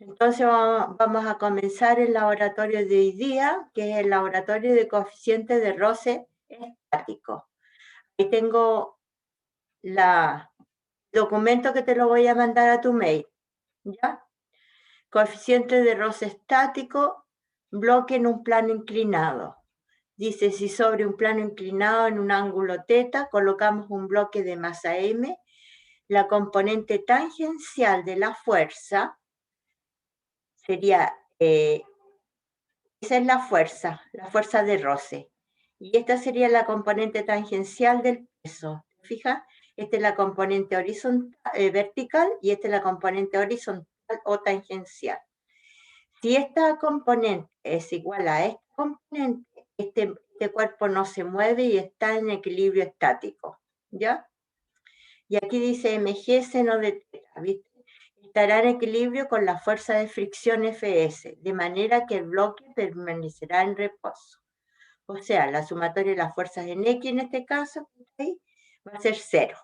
Entonces vamos a comenzar el laboratorio de hoy día, que es el laboratorio de coeficiente de roce estático. Ahí tengo el documento que te lo voy a mandar a tu mail, ¿ya? Coeficiente de roce estático, bloque en un plano inclinado. Dice, si sobre un plano inclinado en un ángulo θ colocamos un bloque de masa m, la componente tangencial de la fuerza sería, esa es la fuerza de roce. Y esta sería la componente tangencial del peso. ¿Te fijas? Esta es la componente horizontal, vertical, y esta es la componente horizontal o tangencial. Si esta componente es igual a esta componente, este cuerpo no se mueve y está en equilibrio estático, ¿ya? Y aquí dice mg seno de θ, ¿viste? Estará en equilibrio con la fuerza de fricción Fs, de manera que el bloque permanecerá en reposo. O sea, la sumatoria de las fuerzas en X en este caso va a ser 0.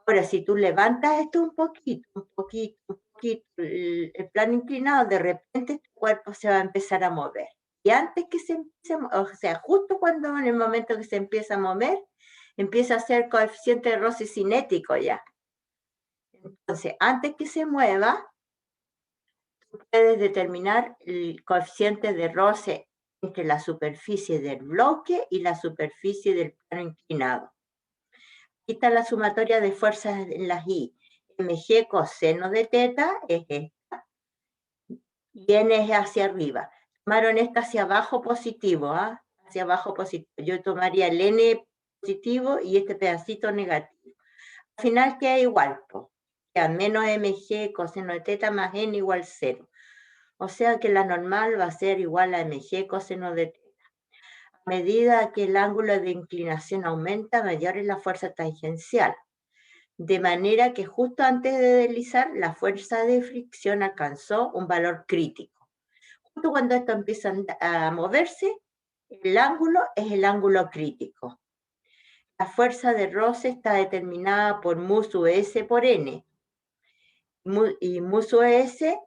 Ahora, si tú levantas esto un poquito, el plano inclinado, de repente tu cuerpo se va a empezar a mover. Y antes que se empiece, o sea, justo cuando en el momento que se empieza a mover, empieza a ser coeficiente de roce cinético ya. Entonces, antes que se mueva, tú puedes determinar el coeficiente de roce entre la superficie del bloque y la superficie del plano inclinado. Aquí está la sumatoria de fuerzas en las I. mg coseno de θ es esta, y n es hacia arriba. Tomaron esta hacia abajo positivo, hacia abajo positivo. Yo tomaría el n positivo y este pedacito negativo. Al final queda igual, queda menos mg coseno de θ más n igual 0. O sea que la normal va a ser igual a mg coseno de θ. A medida que el ángulo de inclinación aumenta, mayor es la fuerza tangencial. De manera que justo antes de deslizar, la fuerza de fricción alcanzó un valor crítico. Justo cuando esto empieza a moverse, el ángulo es el ángulo crítico. La fuerza de roce está determinada por mu sub s por n. Y mu sub s,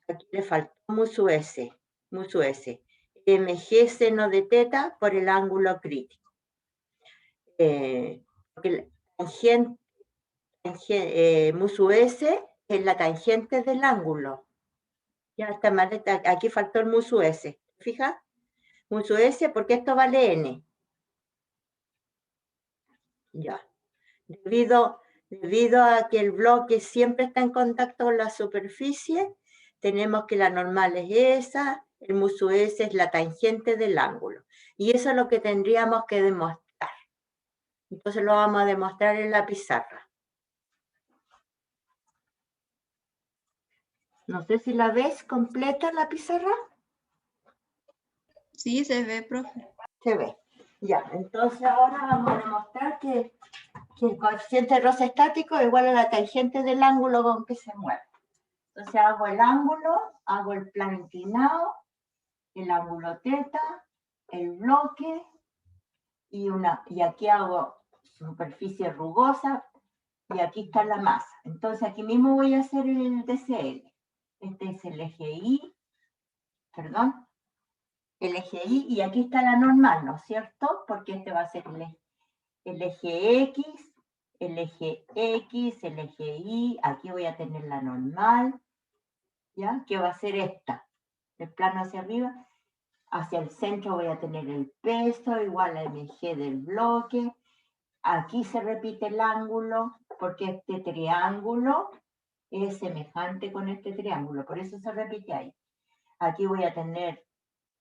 aquí le faltó mu sub s, mg seno de θ por el ángulo crítico. Porque la tangente, mu sub s es la tangente del ángulo. Ya está mal, aquí faltó el mu sub s. ¿Fijas? Mu sub s porque esto vale n. Ya. Debido a que el bloque siempre está en contacto con la superficie, tenemos que la normal es esa, el mu sub s es la tangente del ángulo. Y eso es lo que tendríamos que demostrar. Entonces lo vamos a demostrar en la pizarra. No sé si la ves completa la pizarra. Sí, se ve, profe. Se ve. Ya, entonces ahora vamos a demostrar que el coeficiente de roce estático es igual a la tangente del ángulo con que se mueve. Entonces hago el ángulo, hago el plano inclinado, el ángulo θ, el bloque, y aquí hago superficie rugosa, y aquí está la masa. Entonces aquí mismo voy a hacer el DCL. Este es el eje Y, perdón, el eje Y, y aquí está la normal, ¿no es cierto? Porque este va a ser el eje X, el eje X, el eje Y, aquí voy a tener la normal, ¿ya? Que va a ser esta, el plano hacia arriba. Hacia el centro voy a tener el peso igual a mg del bloque. Aquí se repite el ángulo, porque este triángulo es semejante con este triángulo, por eso se repite ahí. Aquí voy a tener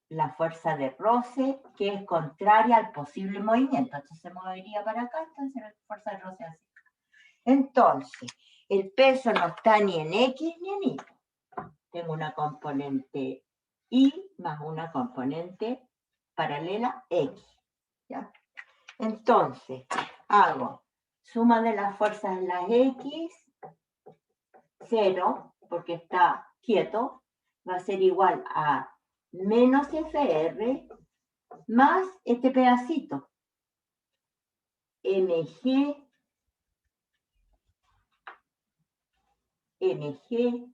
la fuerza de roce, que es contraria al posible movimiento. Entonces se movería para acá, entonces la fuerza de roce así. Entonces, el peso no está ni en X ni en Y. Tengo una componente Y más una componente paralela X. ¿Ya? Entonces, hago suma de las fuerzas en las X, 0, porque está quieto, va a ser igual a menos FR más este pedacito, mg mg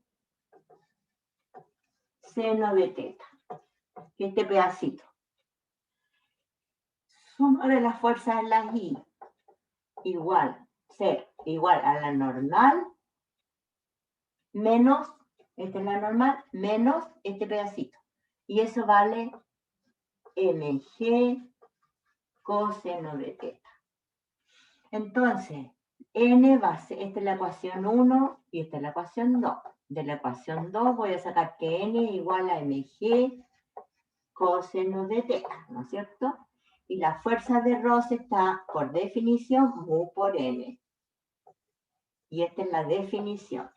seno de teta. Este pedacito. Suma de las fuerzas en las I ser igual a la normal menos, esta es la normal, menos este pedacito. Y eso vale mg coseno de teta. Entonces, n va a ser, esta es la ecuación 1 y esta es la ecuación 2. De la ecuación 2 voy a sacar que n es igual a mg coseno de teta, ¿no es cierto? Y la fuerza de Rosse está, por definición, mu por n. Y esta es la definición.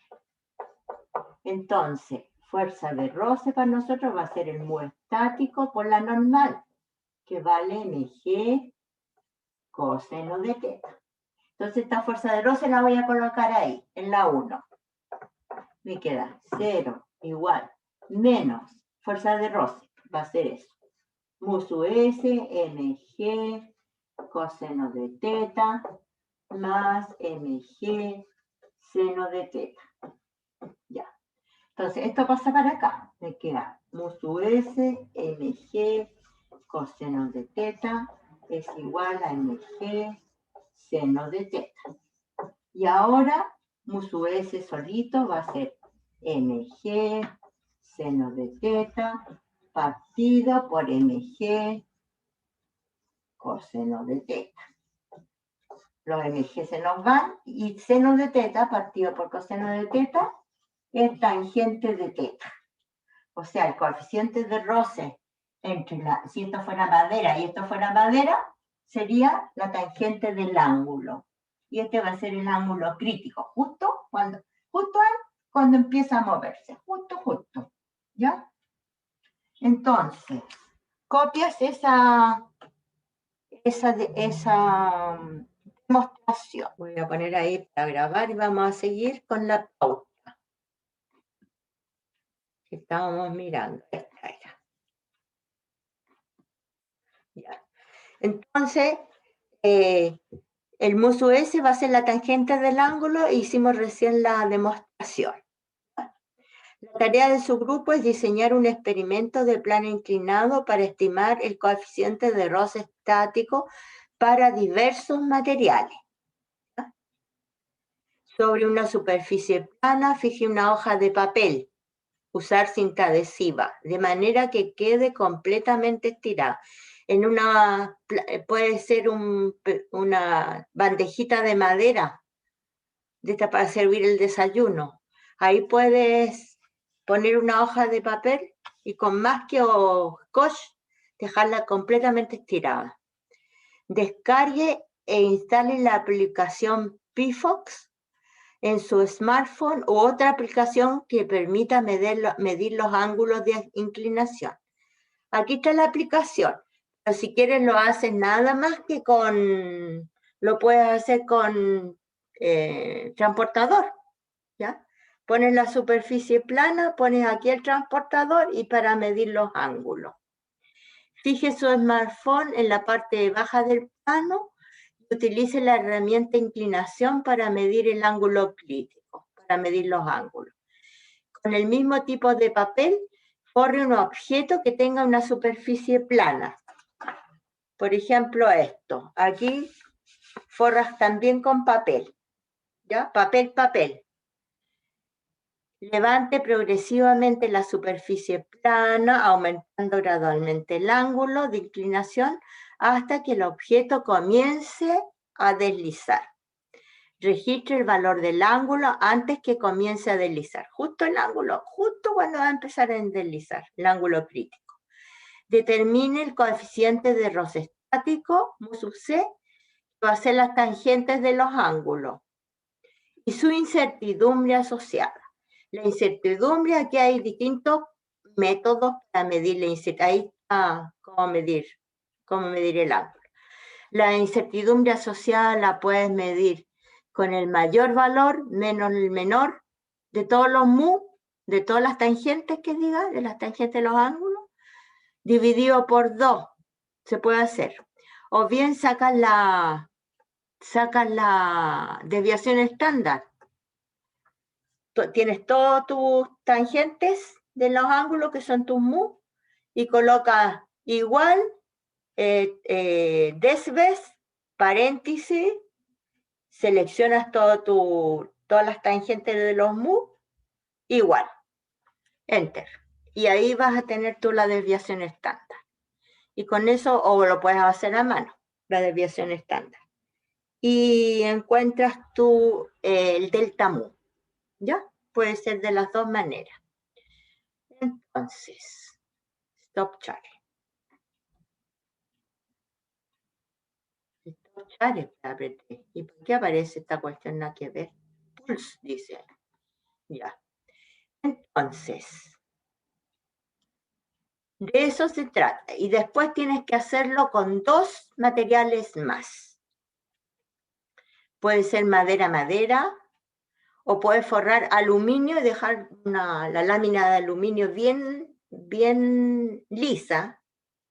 Entonces, fuerza de Rosse para nosotros va a ser el mu estático por la normal, que vale mg coseno de teta. Entonces, esta fuerza de Rosse la voy a colocar ahí, en la 1. Me queda 0 igual menos fuerza de Rosse, va a ser eso. Mu sub s mg coseno de teta más mg seno de teta. Ya. Entonces, esto pasa para acá. Me queda mu sub s mg coseno de teta es igual a mg seno de teta. Y ahora, mu sub s solito va a ser mg seno de teta partido por mg coseno de teta. Los mg se nos van y seno de teta partido por coseno de teta es tangente de teta. O sea, el coeficiente de Rosse entre si esto fuera madera y esto fuera madera, sería la tangente del ángulo. Y este va a ser el ángulo crítico, justo cuando empieza a moverse, justo, ¿ya? Entonces, copias esa demostración. Voy a poner ahí para grabar y vamos a seguir con la pauta que estábamos mirando. Esta era. Ya. Entonces, el mu sub s va a ser la tangente del ángulo e hicimos recién la demostración. La tarea de su grupo es diseñar un experimento de plano inclinado para estimar el coeficiente de Rosse estático para diversos materiales. Sobre una superficie plana, fije una hoja de papel. Usar cinta adhesiva, de manera que quede completamente estirada. Puede ser una bandejita de madera, de esta para servir el desayuno. Ahí puedes poner una hoja de papel y con masking o scotch dejarla completamente estirada. Descargue e instale la aplicación Pfox en su smartphone u otra aplicación que permita medir los ángulos de inclinación. Aquí está la aplicación, pero si quieres lo haces nada más que lo puedes hacer con transportador, ¿ya? Pones la superficie plana, pones aquí el transportador y para medir los ángulos. Fije su smartphone en la parte baja del plano y utilice la herramienta inclinación para medir el ángulo crítico, para medir los ángulos. Con el mismo tipo de papel, forre un objeto que tenga una superficie plana. Por ejemplo, esto. Aquí forras también con papel. ¿Ya? Papel. Levante progresivamente la superficie plana, aumentando gradualmente el ángulo de inclinación hasta que el objeto comience a deslizar. Registre el valor del ángulo antes que comience a deslizar. Justo el ángulo, justo cuando va a empezar a deslizar, el ángulo crítico. Determine el coeficiente de Rosse estático, mu sub c, que va a ser las tangentes de los ángulos. Y su incertidumbre asociada. La incertidumbre, aquí hay distintos métodos para medir la incertidumbre. Ahí está cómo medir el ángulo. La incertidumbre asociada la puedes medir con el mayor valor menos el menor de todos los mu, de todas las tangentes que diga, de las tangentes de los ángulos, dividido por 2, se puede hacer. O bien sacas la desviación estándar. tienes todos tus tangentes de los ángulos que son tus mu y colocas igual, desves, paréntesis, seleccionas todas las tangentes de los mu, igual, enter. Y ahí vas a tener tú la desviación estándar. Y con eso, o lo puedes hacer a mano, la desviación estándar. Y encuentras tú el delta mu, ¿ya? Puede ser de las dos maneras. Entonces, stop chart. Stop chart, apreté. ¿Y por qué aparece esta cuestión? Nada que ver. Pulse, dice. Ya. Entonces, de eso se trata. Y después tienes que hacerlo con dos materiales más. Puede ser madera, o puedes forrar aluminio y dejar la lámina de aluminio bien lisa,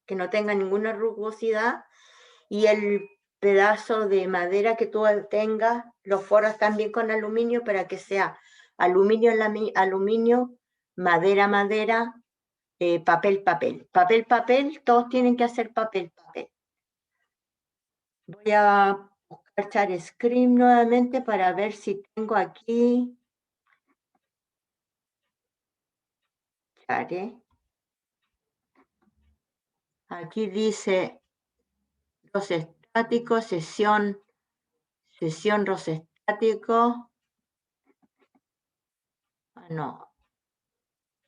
que no tenga ninguna rugosidad, y el pedazo de madera que tú tengas, lo forras también con aluminio para que sea aluminio, madera, papel, todos tienen que hacer papel. Voy a buscar Chart Screen nuevamente para ver si tengo aquí. Aquí dice rosestático, sesión rosestático. No,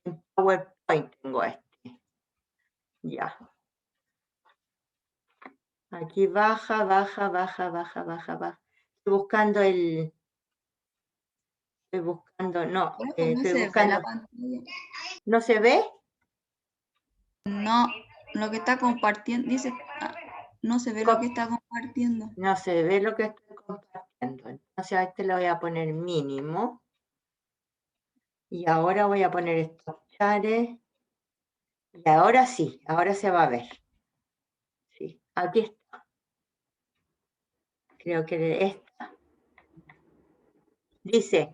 en PowerPoint tengo este. Ya. Aquí baja. Estoy buscando, no, estoy buscando. ¿No se ve? No, lo que está compartiendo, dice, no se ve lo que está compartiendo. No se ve lo que estoy compartiendo. Entonces a este le voy a poner mínimo. Y ahora voy a poner estos chares. Y ahora sí, ahora se va a ver. Sí, aquí está. Creo que esta. Dice,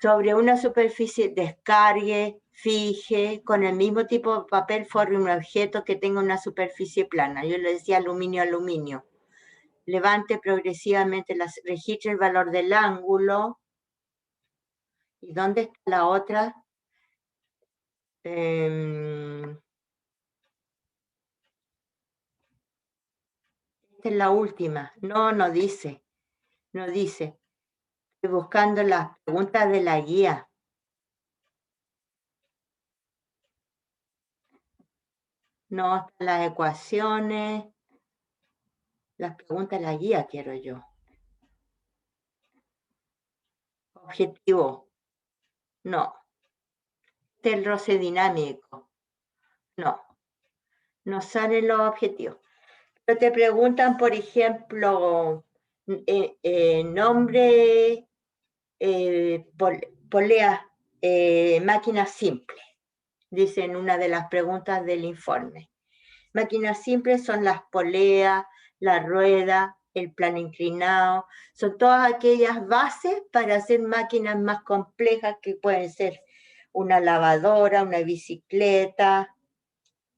sobre una superficie descargue, fije, con el mismo tipo de papel forre un objeto que tenga una superficie plana. Yo le decía aluminio. Levante progresivamente, registre el valor del ángulo. ¿Y dónde está la otra? Esta es la última. No dice. Estoy buscando las preguntas de la guía. No, están las ecuaciones. Las preguntas de la guía quiero yo. Objetivo. No. Del roce dinámico. No salen los objetivos. Pero te preguntan, por ejemplo, nombre, polea, máquina simple. Dice en una de las preguntas del informe. Máquinas simples son las poleas, la rueda, el plano inclinado. Son todas aquellas bases para hacer máquinas más complejas que pueden ser una lavadora, una bicicleta,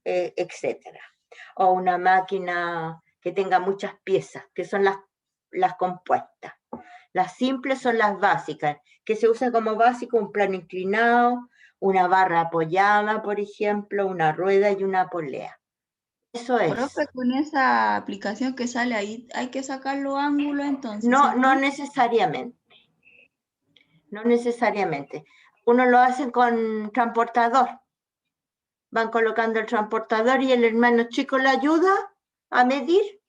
etcétera. O una máquina que tenga muchas piezas, que son las compuestas. Las simples son las básicas, que se usa como básico un plano inclinado, una barra apoyada, por ejemplo, una rueda y una polea. Eso es. Profe, con esa aplicación que sale ahí, ¿hay que sacar los ángulos entonces? No necesariamente. No necesariamente. Uno lo hace con transportador. Van colocando el transportador y el hermano chico le ayuda a medir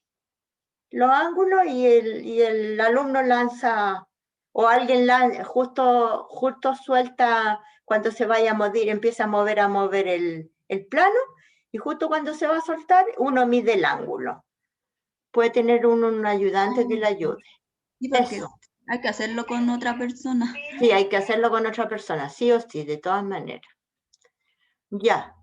los ángulos y el alumno lanza, o alguien justo suelta cuando se vaya a medir, empieza a mover el plano, y justo cuando se va a soltar, uno mide el ángulo. Puede tener uno un ayudante que le ayude. Sí, porque hay que hacerlo con otra persona. Sí, hay que hacerlo con otra persona, sí o sí, de todas maneras. Ya.